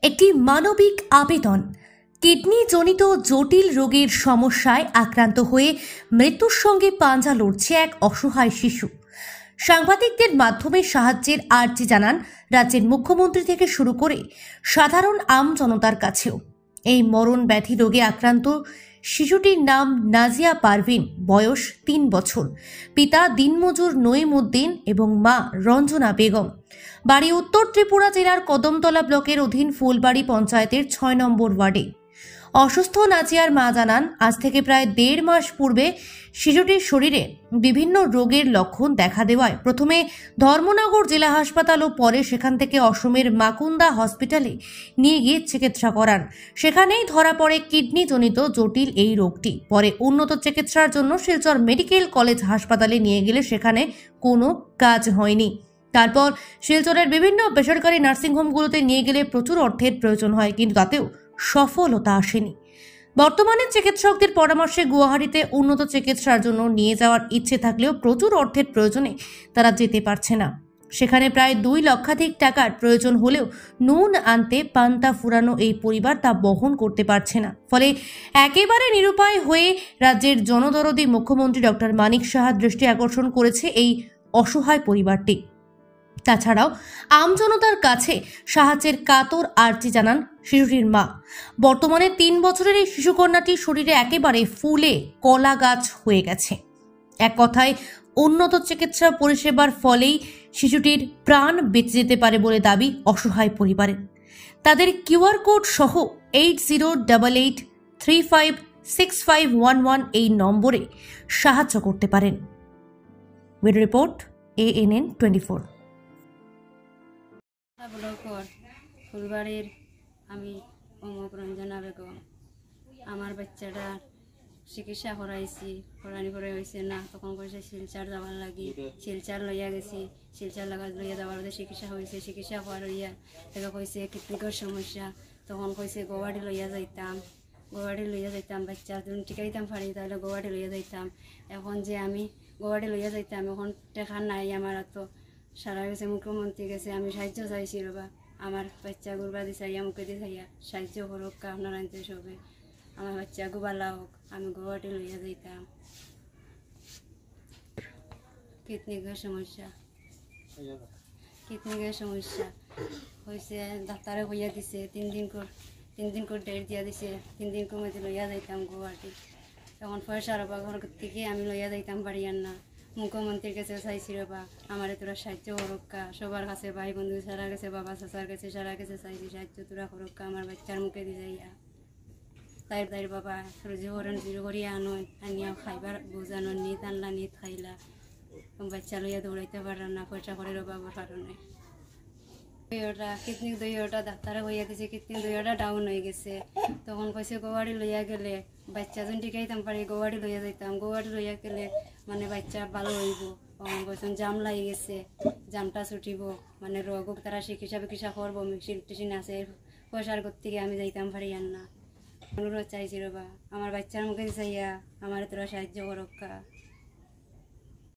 একটি মানবিক আবেদন। কিডনি জনিত জটিল রোগের সমস্যায় আক্রান্ত হয়ে মৃত্যুর সঙ্গে পাঞ্জা লড়ছে এক অসহায় শিশু। সাংবাদিকদের মাধ্যমে সাহায্যের আর্জি জানান রাজ্যের মুখ্যমন্ত্রী থেকে শুরু করে সাধারণ আম জনতার কাছেও। এই মরণ ব্যাধি রোগে আক্রান্ত শিশুটির নাম নাজিয়া পারভিন, বয়স 3 বছর। পিতা দিনমজুর নঈমউদ্দিন এবং মা রঞ্জনা বেগম। বাড়ি উত্তর ত্রিপুরা জেলার কদমতলা ব্লকের অধীন ফুলবাড়ি পঞ্চায়েতের 6 নম্বর ওয়ার্ডে। অসুস্থ নাজিয়ার মা জানান, আজ থেকে প্রায় 1.5 মাস পূর্বে শিশুটির শরীরে বিভিন্ন রোগের লক্ষণ দেখা দেওয়ায় প্রথমে ধর্মনগর জেলা হাসপাতাল ও পরে সেখান থেকে অসমের মাকুন্দা হসপিটালে নিয়ে গিয়ে চিকিৎসা করান। সেখানেই ধরা পড়ে কিডনি জনিত জটিল এই রোগটি। পরে উন্নত চিকিৎসার জন্য শিলচর মেডিকেল কলেজ হাসপাতালে নিয়ে গেলে সেখানে কোনো কাজ হয়নি। তারপর শিলচরের বিভিন্ন বেসরকারি নার্সিংহোমগুলোতে নিয়ে গেলে প্রচুর অর্থের প্রয়োজন হয়, কিন্তু তাতেও সফলতা আসেনি। বর্তমানে চিকিৎসকদের পরামর্শে গুয়াহাটিতে উন্নত চিকিৎসার জন্য নিয়ে যাওয়ার ইচ্ছে থাকলেও প্রচুর অর্থের প্রয়োজনে তারা যেতে পারছে না। সেখানে প্রায় 2 লক্ষাধিক টাকার প্রয়োজন হলেও নুন আনতে পান্তা ফুরানো এই পরিবার তা বহন করতে পারছে না। ফলে একেবারে নিরুপায় হয়ে রাজ্যের জনদরদী মুখ্যমন্ত্রী ডক্টর মানিক সাহার দৃষ্টি আকর্ষণ করেছে এই অসহায় পরিবারটি। তাছাড়াও আমজনতার কাছে সাহায্যের কাতর আর্জি জানান শিশুটির মা। বর্তমানে 3 বছরের এই শিশুকন্যাটির শরীরে একেবারে ফুলে কলা গাছ হয়ে গেছে। এক কথায় উন্নত চিকিৎসা পরিষেবার ফলেই শিশুটির প্রাণ বেঁচে যেতে পারে বলে দাবি অসহায় পরিবারের। তাদের QR কোড সহ 8088356511 এই নম্বরে সাহায্য করতে পারেন। Bureau report, ANN 24। ফুলবাড়ির আমি অমুক রঞ্জনা বেগম। আমার বাচ্চাটা চিকিৎসা করাইছি, করানি করে হয়েছে না, তখন করেছে শিলচার যাওয়ার লাগি। শিলচার লইয়া গেছি, শিলচার লইয়া যাওয়ার চিকিৎসা হয়েছে। চিকিৎসা হওয়ার লইয়া থেকে কইছে কিডনির সমস্যা, তখন কইছে গুয়াহাটি লইয়া যাইতাম। বাচ্চা যদি টিকাইতাম পারি তাহলে গুয়াহাটি লইয়া যাইতাম। এখন যে আমি গুয়াহাটি লইয়া যাইতাম, এখন টাকা নাই আমার। তো সারা গেছে, মুখ্যমন্ত্রী গেছে, আমি সাহায্য চাইছি রবা। আমার বাচ্চা গুরবা দি চাইয়া, মুখে দি চাইয়া সাহায্য করুক আপনার আনতে সবে। আমার বাচ্চা গুবালা হোক, আমি গুয়াহাটি লইয়া যাইতাম। কিডনির সমস্যা হয়েছে, ডাক্তারে কইয়া দিছে 3 দিন করে ডেট দিয়া দিছে। 3 দিন মধ্যে লইয়া যাইতাম গুয়াহাটি। তখন পয়সা রবা ঘর থেকে আমি লইয়া যাইতাম পারি আর না। মুখ্যমন্ত্রীর কাছে চাইছি রবা, আমার তোরা সাহায্য করুকা। সবার কাছে, ভাই বন্ধু সারা গেছে, বাবা চাচার কাছে সারা গেছে, চাইছি সাহায্য তোরা করুকা। আমার বাচ্চার মুখে দি যাইয়া তাই বাবা রোজি করেন জিরো করিয়া আনিয়া খাইবার বোঝানো নিত আনলা, নিত খাইলা। বাচ্চা লইয়া দৌড়াইতে পারে না, পয়সা করে রবাবার কারণে। কিডনি দইটা ডাক্তারে কইয়া দিছে কিডনি দইটা ডাউন হয়ে গেছে। তখন কইছে গুয়াহাটি লইয়া গেলে বাচ্চা যদি টিকাইতাম পারি গুয়াহাটি লইয়া যাইতাম। গুয়াহাটি লইয়া গেলে মানে বাচ্চা ভালো হইব। তখন কইছেন জাম লাগি গেছে, জামটা ছুটিব, মানে রোগ তারা চিকিৎসা করবো, মেশিন টেশিন আছে, পয়সার থেকে আমি যাইতাম পারি আর না। অনুরোধ চাইছি রবা, আমার বাচ্চার মুখে চাইয়া আমার তোরা সাহায্য করুক।